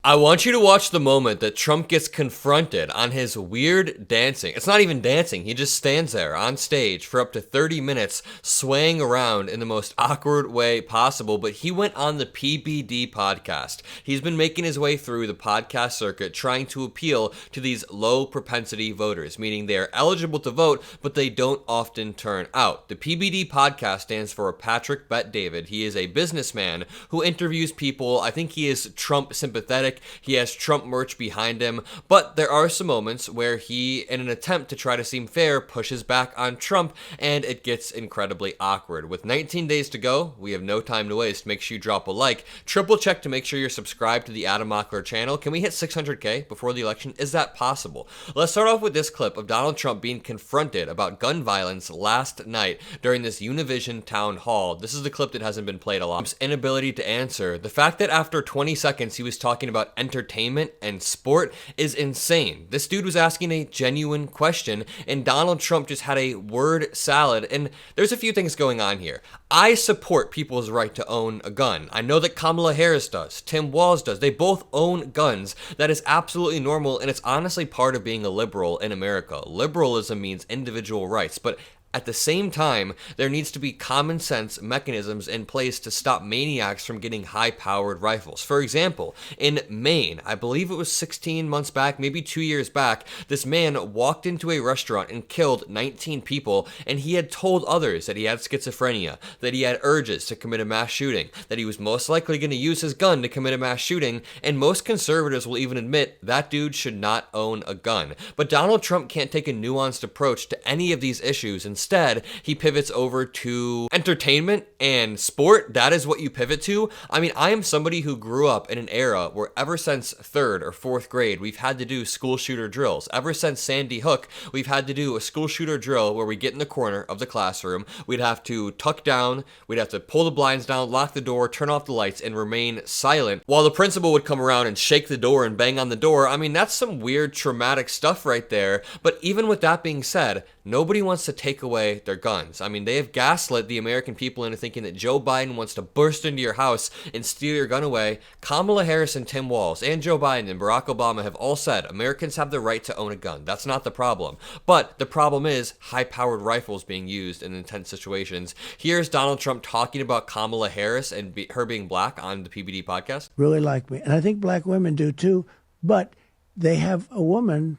I want you to watch the moment that Trump gets confronted on his weird dancing. It's not even dancing. He just stands there on stage for up to 30 minutes, swaying around in the most awkward way possible. But he went on the PBD podcast. He's been making his way through the podcast circuit, trying to appeal to these low propensity voters, meaning they are eligible to vote, but they don't often turn out. The PBD podcast stands for Patrick Bet David. He is a businessman who interviews people. I think he is Trump sympathetic. He has Trump merch behind him, but there are some moments where he, in an attempt to try to seem fair, pushes back on Trump, and it gets incredibly awkward. With 19 days to go, we have no time to waste. Make sure you drop a like. Triple check to make sure you're subscribed to the Mockler channel. Can we hit 600K before the election? Is that possible? Let's start off with this clip of Donald Trump being confronted about gun violence last night during this Univision town hall. This is the clip that hasn't been played a lot. Trump's inability to answer. The fact that after 20 seconds he was talking about entertainment and sport is insane. This dude was asking a genuine question, and Donald Trump just had a word salad. And there's a few things going on here. I support people's right to own a gun. I know that Kamala Harris does. Tim Walz does. They both own guns. That is absolutely normal, and it's honestly part of being a liberal in America. Liberalism means individual rights, but at the same time, there needs to be common sense mechanisms in place to stop maniacs from getting high-powered rifles. For example, in Maine, I believe it was 16 months back, maybe 2 years back, this man walked into a restaurant and killed 19 people, and he had told others that he had schizophrenia, that he had urges to commit a mass shooting, that he was most likely going to use his gun to commit a mass shooting, and most conservatives will even admit that dude should not own a gun. But Donald Trump can't take a nuanced approach to any of these issues. Instead, he pivots over to entertainment and sport. That is what you pivot to. I mean, I am somebody who grew up in an era where ever since 3rd or 4th grade, we've had to do school shooter drills. Ever since Sandy Hook, we've had to do a school shooter drill where we get in the corner of the classroom. We'd have to tuck down. We'd have to pull the blinds down, lock the door, turn off the lights, and remain silent while the principal would come around and shake the door and bang on the door. I mean, that's some weird traumatic stuff right there. But even with that being said, nobody wants to take away their guns. I mean, they have gaslit the American people into thinking that Joe Biden wants to burst into your house and steal your gun away. Kamala Harris and Tim Walz and Joe Biden and Barack Obama have all said Americans have the right to own a gun. That's not the problem. But the problem is high-powered rifles being used in intense situations. Here's Donald Trump talking about Kamala Harris and her being black on the PBD podcast. Really like me. And I think black women do too. But they have a woman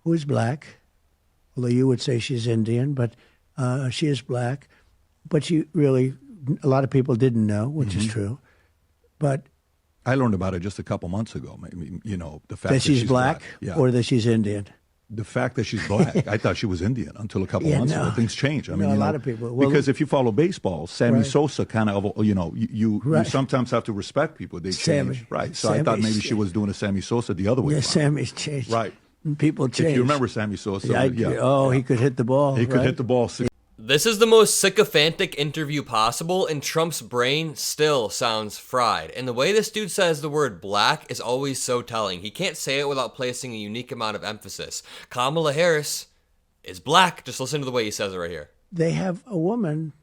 who is black, although you would say she's Indian, but she is black. But she really, a lot of people didn't know, which is true. But I learned about it just a couple months ago. You know, the fact that she's black, yeah. Or that she's Indian. The fact that she's black, I thought she was Indian until a couple months ago. Things changed. I mean, a lot of people. Well, because if you follow baseball, Sammy right. Sosa kind of, you Right. sometimes have to respect people. They Sammy. change, right? So I thought maybe she was doing a Sammy Sosa the other way. Yeah, around. Sammy's changed. Right. People change. If you remember Sammy Sosa, he could hit the ball. He could hit the ball. This is the most sycophantic interview possible, and Trump's brain still sounds fried. And the way this dude says the word black is always so telling. He can't say it without placing a unique amount of emphasis. Kamala Harris is black. Just listen to the way he says it right here. They have a woman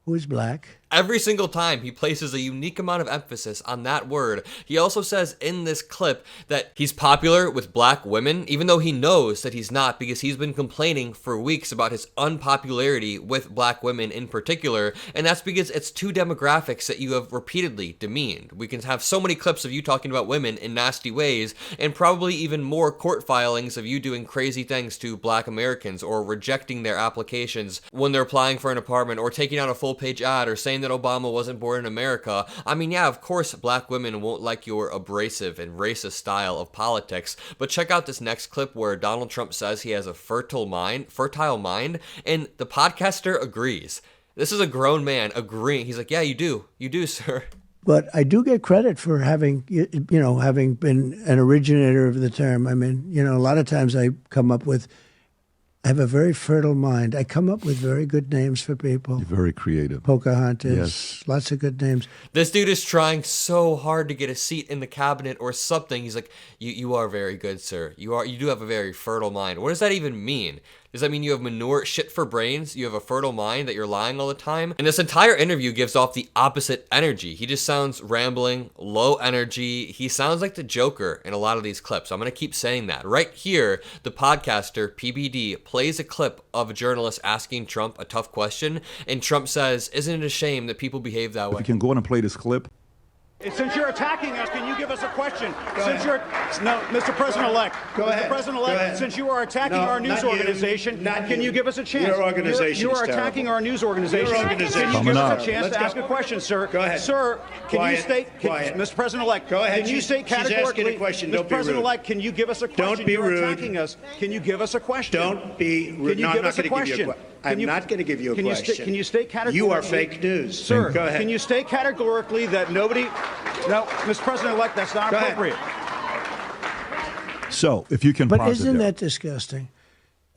who is black. Every single time he places a unique amount of emphasis on that word. He also says in this clip that he's popular with black women, even though he knows that he's not, because he's been complaining for weeks about his unpopularity with black women in particular. And that's because it's two demographics that you have repeatedly demeaned. We can have so many clips of you talking about women in nasty ways, and probably even more court filings of you doing crazy things to black Americans, or rejecting their applications when they're applying for an apartment, or taking out a full-page ad, or saying that Obama wasn't born in America. I mean, yeah, of course, black women won't like your abrasive and racist style of politics, but check out this next clip where Donald Trump says he has a fertile mind, and the podcaster agrees. This is a grown man agreeing. He's like, yeah, you do, sir. But I do get credit for having been an originator of the term. I mean, a lot of times I have a very fertile mind. I come up with very good names for people. You're very creative. Pocahontas, yes. Lots of good names. This dude is trying so hard to get a seat in the cabinet or something. He's like, you are very good, sir. You do have a very fertile mind. What does that even mean? Does that mean you have manure, shit for brains? You have a fertile mind that you're lying all the time? And this entire interview gives off the opposite energy. He just sounds rambling, low energy. He sounds like the Joker in a lot of these clips. I'm going to keep saying that. Right here, the podcaster, PBD, plays a clip of a journalist asking Trump a tough question, and Trump says, "Isn't it a shame that people behave that way?" If you can go on and play this clip. Since you're attacking us, can you give us a question? Mr. President-elect. Go ahead. Mr. President-elect, since you are attacking our news organization, can you give us a chance? Your organization You are attacking our news organization. Your organization. Can you give us a chance Let's to go. ask a question, sir? Go ahead. Sir, Quiet. Mr. President-elect, Go ahead. can you state She's asking categorically, a question. Mr. Don't be rude. President-elect, can you give us a question? Don't be You're rude. attacking us. Can you give us a question? Don't be rude. Can you No, give I'm us not a going to give you a question? question. I'm not going to give you a question. Can you state categorically? You are fake news. Sir, Go ahead. can you state categorically that nobody... No, Mr. President-elect, that's not Go ahead. appropriate. So, if you can But pause it isn't there. that disgusting?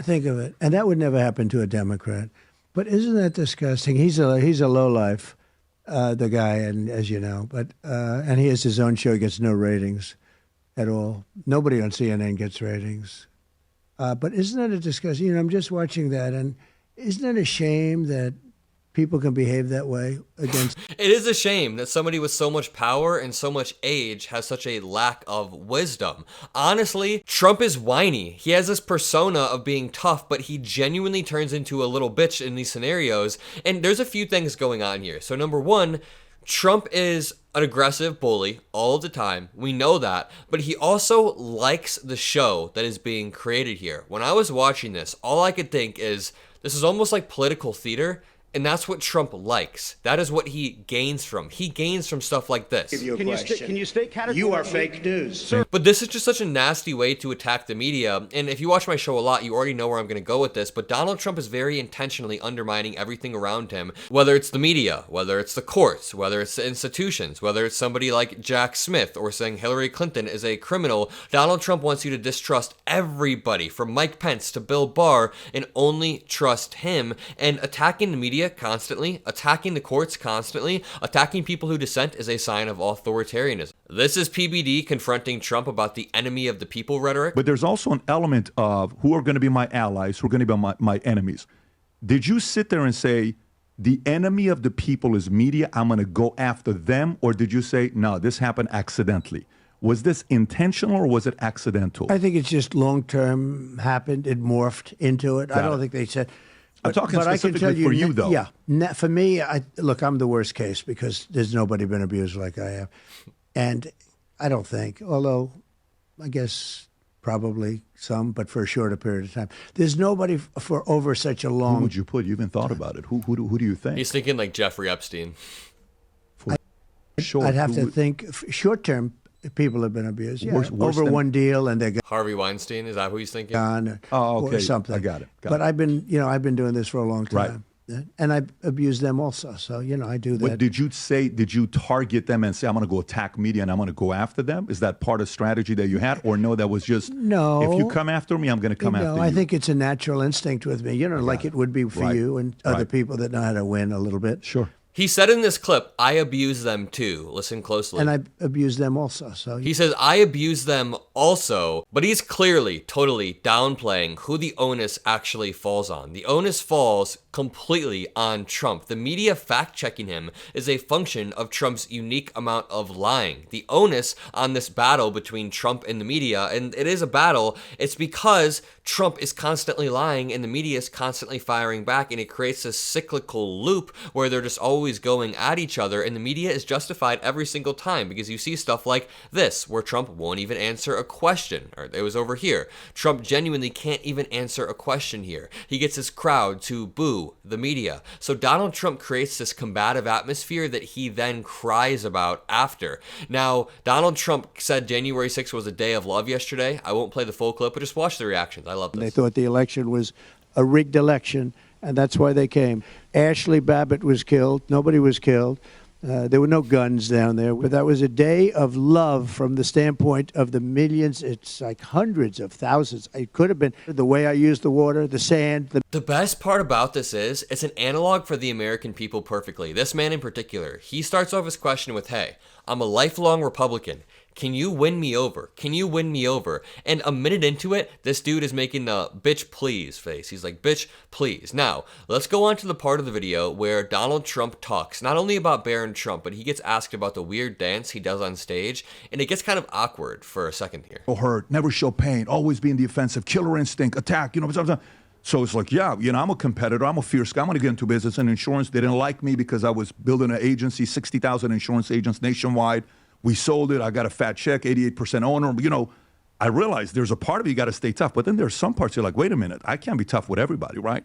Think of it. And that would never happen to a Democrat. But isn't that disgusting? He's a lowlife, the guy, and as you know. But and he has his own show. He gets no ratings at all. Nobody on CNN gets ratings. But isn't that a disgusting? You know, I'm just watching that, and isn't it a shame that people can behave that way against? It is a shame that somebody with so much power and so much age has such a lack of wisdom. Honestly, Trump is whiny. He has this persona of being tough, but he genuinely turns into a little bitch in these scenarios. And there's a few things going on here. So number one, Trump is an aggressive bully all of the time. We know that. But he also likes the show that is being created here. When I was watching this, all I could think is, this is almost like political theater. And that's what Trump likes. That is what he gains from. He gains from stuff like this. Give you a Can question. you state categorically? You are fake news. But this is just such a nasty way to attack the media. And if you watch my show a lot, you already know where I'm going to go with this. But Donald Trump is very intentionally undermining everything around him, whether it's the media, whether it's the courts, whether it's the institutions, whether it's somebody like Jack Smith or saying Hillary Clinton is a criminal. Donald Trump wants you to distrust everybody from Mike Pence to Bill Barr and only trust him. And attacking the media constantly, attacking the courts constantly, attacking people who dissent is a sign of authoritarianism. This is PBD confronting Trump about the enemy of the people rhetoric. But there's also an element of who are going to be my allies, who are going to be my enemies. Did you sit there and say, the enemy of the people is media, I'm going to go after them? Or did you say, no, this happened accidentally? Was this intentional or was it accidental? I think it's just long-term happened. It morphed into it. I don't think they said... I'm talking but I can specifically tell for you, though. Yeah. For me, look, I'm the worst case because there's nobody been abused like I have. And I don't think, although I guess probably some, but for a shorter period of time. There's nobody for over such a long... Who would you put? You haven't thought about it. Who do you think? He's thinking like Jeffrey Epstein. Sure. I'd have to think short-term people have been abused. Yeah, Worse over than- one deal and they're Harvey Weinstein, is that who he's thinking? gone okay. or something. I got it. But I've been doing this for a long Right. time. And I've abused them also. So, I do that. What did you target them and say, I'm going to go attack media and I'm going to go after them? Is that part of strategy that you had? Or no, that was just, No. if you come after me, I'm going to come after you? I think it's a natural instinct with me, like it would be for Right. you and other Right. people that know how to win a little bit. Sure. He said in this clip, I abuse them too. Listen closely. And I abused them also. So He says, I abuse them also, but he's clearly totally downplaying who the onus actually falls on. The onus falls completely on Trump. The media fact-checking him is a function of Trump's unique amount of lying. The onus on this battle between Trump and the media, and it is a battle, it's because Trump is constantly lying and the media is constantly firing back, and it creates a cyclical loop where they're just always going at each other, and the media is justified every single time because you see stuff like this where Trump won't even answer a question, or it was over here. Trump genuinely can't even answer a question here. He gets his crowd to boo the media. So Donald Trump creates this combative atmosphere that he then cries about after. Now, Donald Trump said January 6th was a day of love yesterday. I won't play the full clip, but just watch the reactions. I love this. they thought the election was a rigged election, and that's why they came. Ashley Babbitt was killed. Nobody was killed. There were no guns down there. But that was a day of love from the standpoint of the millions. It's like hundreds of thousands. It could have been the way I used the water, the sand. The best part about this is it's an analog for the American people perfectly. This man in particular, he starts off his question with, hey, I'm a lifelong Republican. Can you win me over? Can you win me over? And a minute into it, this dude is making the bitch please face. He's like, bitch please. Now, let's go on to the part of the video where Donald Trump talks, not only about Barron Trump, but he gets asked about the weird dance he does on stage, and it gets kind of awkward for a second here. Hurt, never show pain, always be in the offensive, killer instinct, attack, So it's like, yeah, I'm a competitor. I'm a fierce guy. I'm going to get into business and insurance. They didn't like me because I was building an agency, 60,000 insurance agents nationwide. We sold it. I got a fat check, 88% owner. I realized there's a part of you got to stay tough. But then there's some parts you're like, wait a minute. I can't be tough with everybody, right?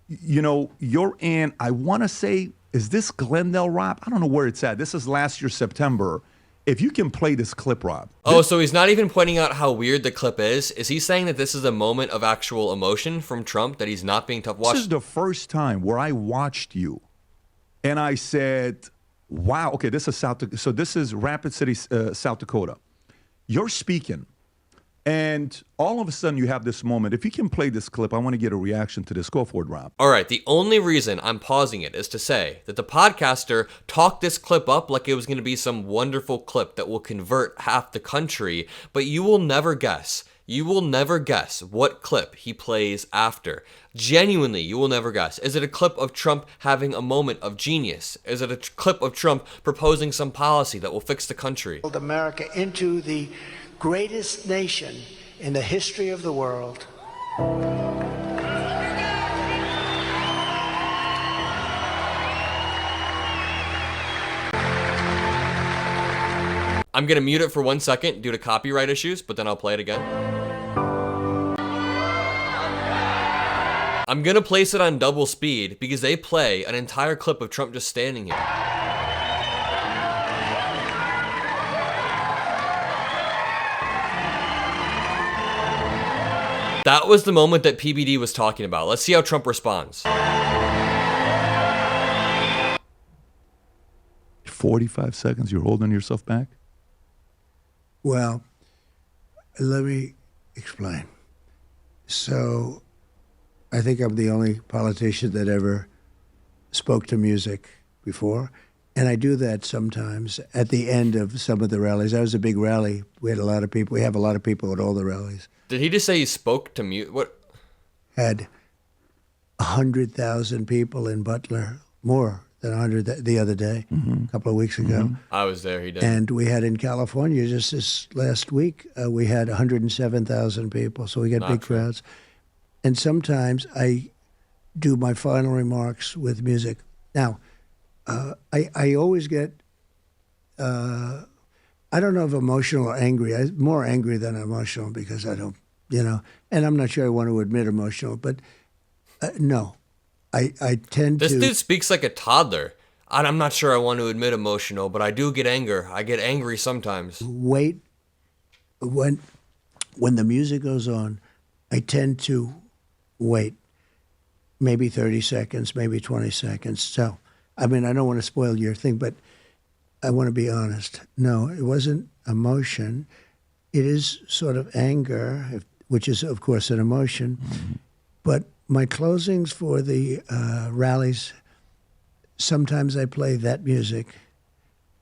You're in, I want to say, is this Glendale, Rob? I don't know where it's at. This is last year, September. If you can play this clip, Rob. So he's not even pointing out how weird the clip is. Is he saying that this is a moment of actual emotion from Trump, that he's not being tough? This is the first time where I watched you and I said, wow, okay, this is Rapid City, South Dakota. You're speaking. And all of a sudden you have this moment. If you can play this clip, I want to get a reaction to this. Go forward, Rob. All right. The only reason I'm pausing it is to say that the podcaster talked this clip up like it was going to be some wonderful clip that will convert half the country, but you will never guess. You will never guess what clip he plays after. Genuinely, you will never guess. Is it a clip of Trump having a moment of genius? Is it a clip of Trump proposing some policy that will fix the country? America into the greatest nation in the history of the world. I'm going to mute it for 1 second due to copyright issues, but then I'll play it again. I'm going to place it on double speed because they play an entire clip of Trump just standing here. That was the moment that PBD was talking about. Let's see how Trump responds. 45 seconds, you're holding yourself back? Well, let me explain. So, I think I'm the only politician that ever spoke to music before. And I do that sometimes at the end of some of the rallies. That was a big rally. We had a lot of people. We have a lot of people at all the rallies. Did he just say he spoke to mute? What? Had 100,000 people in Butler, more than 100 the other day, a couple of weeks ago. I was there, he did. And we had in California just this last week, we had 107,000 people. So we get big crowds. And sometimes I do my final remarks with music. Now, I always get, I don't know if emotional or angry. I'm more angry than emotional because I don't, and I'm not sure I want to admit emotional, but no. I tend This dude speaks like a toddler. I'm not sure I want to admit emotional, but I do get anger. I get angry sometimes. Wait. When the music goes on, I tend to wait. Maybe 30 seconds, maybe 20 seconds. So, I mean, I don't want to spoil your thing, but I want to be honest. No, it wasn't emotion. It is sort of anger, which is, of course, an emotion. Mm-hmm. But my closings for the rallies, sometimes I play that music,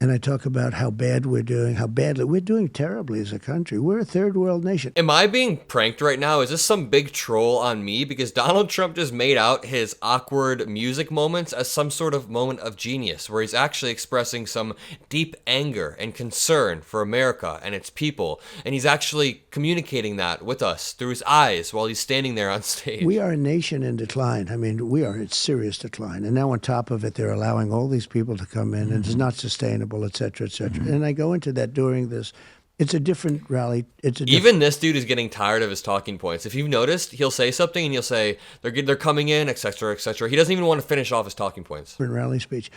and I talk about how bad we're doing, how badly we're doing terribly as a country. We're a third world nation. Am I being pranked right now? Is this some big troll on me? Because Donald Trump just made out his awkward music moments as some sort of moment of genius, where he's actually expressing some deep anger and concern for America and its people. And he's actually communicating that with us through his eyes while he's standing there on stage. We are a nation in decline. I mean, we are in serious decline. And now on top of it, they're allowing all these people to come in, and it's not sustainable, et cetera, et cetera. And I go into that during this. It's a different rally. Even this dude is getting tired of his talking points. If you've noticed, he'll say something and he'll say, they're coming in, et cetera, et cetera. He doesn't even want to finish off his talking points. Rally speech.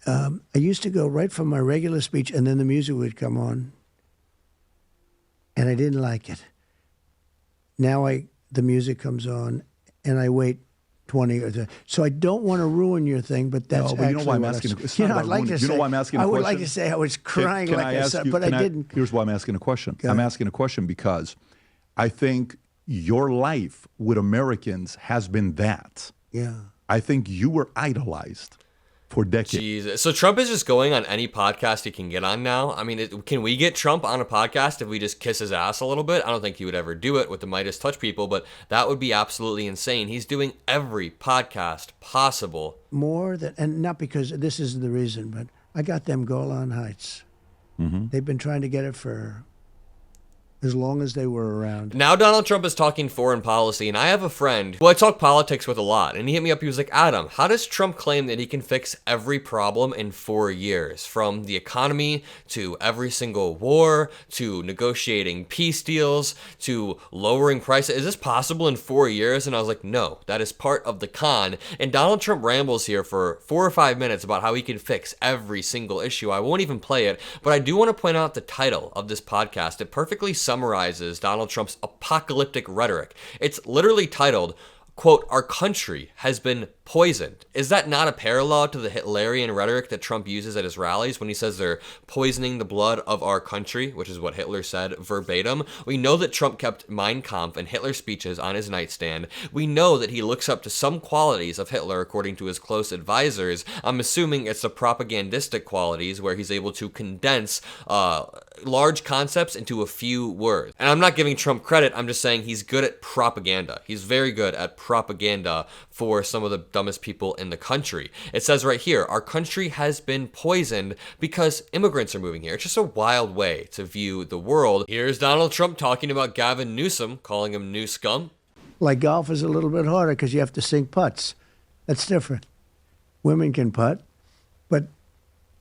I used to go right from my regular speech, and then the music would come on, and I didn't like it. Now the music comes on, and I wait 20 or 30. So I don't want to ruin your thing, but that's actually you know why I'm asking. I'd like to say, why I'm asking a question? I would like to say I was crying but I didn't. Here's why I'm asking a question. I'm asking a question because I think your life with Americans has been that. Yeah. I think you were idolized. for decades. Jesus. So Trump is just going on any podcast he can get on now. I mean, can we get Trump on a podcast if we just kiss his ass a little bit? I don't think he would ever do it with the MeidasTouch people, but that would be absolutely insane. He's doing every podcast possible. More than, and not because this isn't the reason, but I got them Golan Heights. They've been trying to get it for as long as they were around. Now Donald Trump is talking foreign policy, and I have a friend who I talk politics with a lot, and he hit me up. He was like, Adam, how does Trump claim that he can fix every problem in 4 years? From the economy to every single war to negotiating peace deals to lowering prices. Is this possible in 4 years? And I was like, no, that is part of the con. And Donald Trump rambles here for 4 or 5 minutes about how he can fix every single issue. I won't even play it, but I do want to point out the title of this podcast. It perfectly summarizes Donald Trump's apocalyptic rhetoric. It's literally titled, quote, "Our country has been poisoned." Is that not a parallel to the Hitlerian rhetoric that Trump uses at his rallies when he says they're poisoning the blood of our country, which is what Hitler said verbatim? We know that Trump kept Mein Kampf and Hitler speeches on his nightstand. We know that he looks up to some qualities of Hitler according to his close advisors. I'm assuming it's the propagandistic qualities where he's able to condense large concepts into a few words. And I'm not giving Trump credit, I'm just saying he's good at propaganda. He's very good at propaganda for some of the dumbest people in the country. It says right here, our country has been poisoned because immigrants are moving here. It's just a wild way to view the world. Here's Donald Trump talking about Gavin Newsom, calling him new scum. Like golf is a little bit harder because you have to sink putts. That's different. Women can putt, but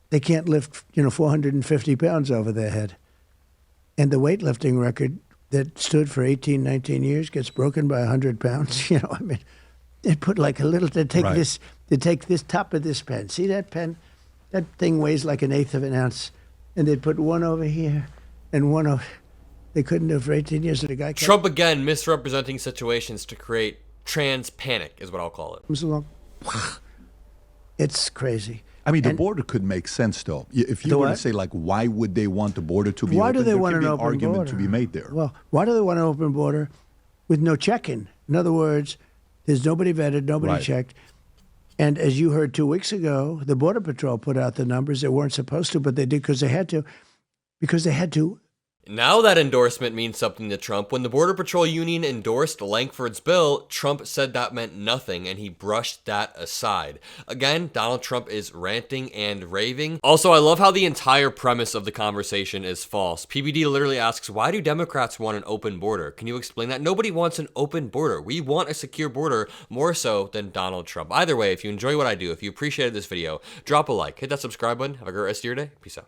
they can't lift, 450 pounds over their head. And the weightlifting record that stood for 18, 19 years gets broken by 100 pounds. They put like a little, they take this top of this pen. See that pen? That thing weighs like 1/8 of an ounce. And they'd put one over here and one over, they couldn't do it for 18 years. So the guy Trump again misrepresenting situations to create trans panic is what I'll call it. comes along. It's crazy. I mean, the border could make sense, though. If you were to say, like, why would they want the border to be Why open? do they there want could an be open argument border? to be made there. Well, why do they want an open border with no check-in? In other words, there's nobody vetted, nobody checked. And as you heard 2 weeks ago, the Border Patrol put out the numbers. They weren't supposed to, but they did because they had to. Because they had to. Now that endorsement means something to Trump. When the Border Patrol Union endorsed Langford's bill, Trump said that meant nothing, and he brushed that aside. Again, Donald Trump is ranting and raving. Also, I love how the entire premise of the conversation is false. PBD literally asks, why do Democrats want an open border? Can you explain that? Nobody wants an open border. We want a secure border more so than Donald Trump. Either way, if you enjoy what I do, if you appreciated this video, drop a like, hit that subscribe button. Have a great rest of your day. Peace out.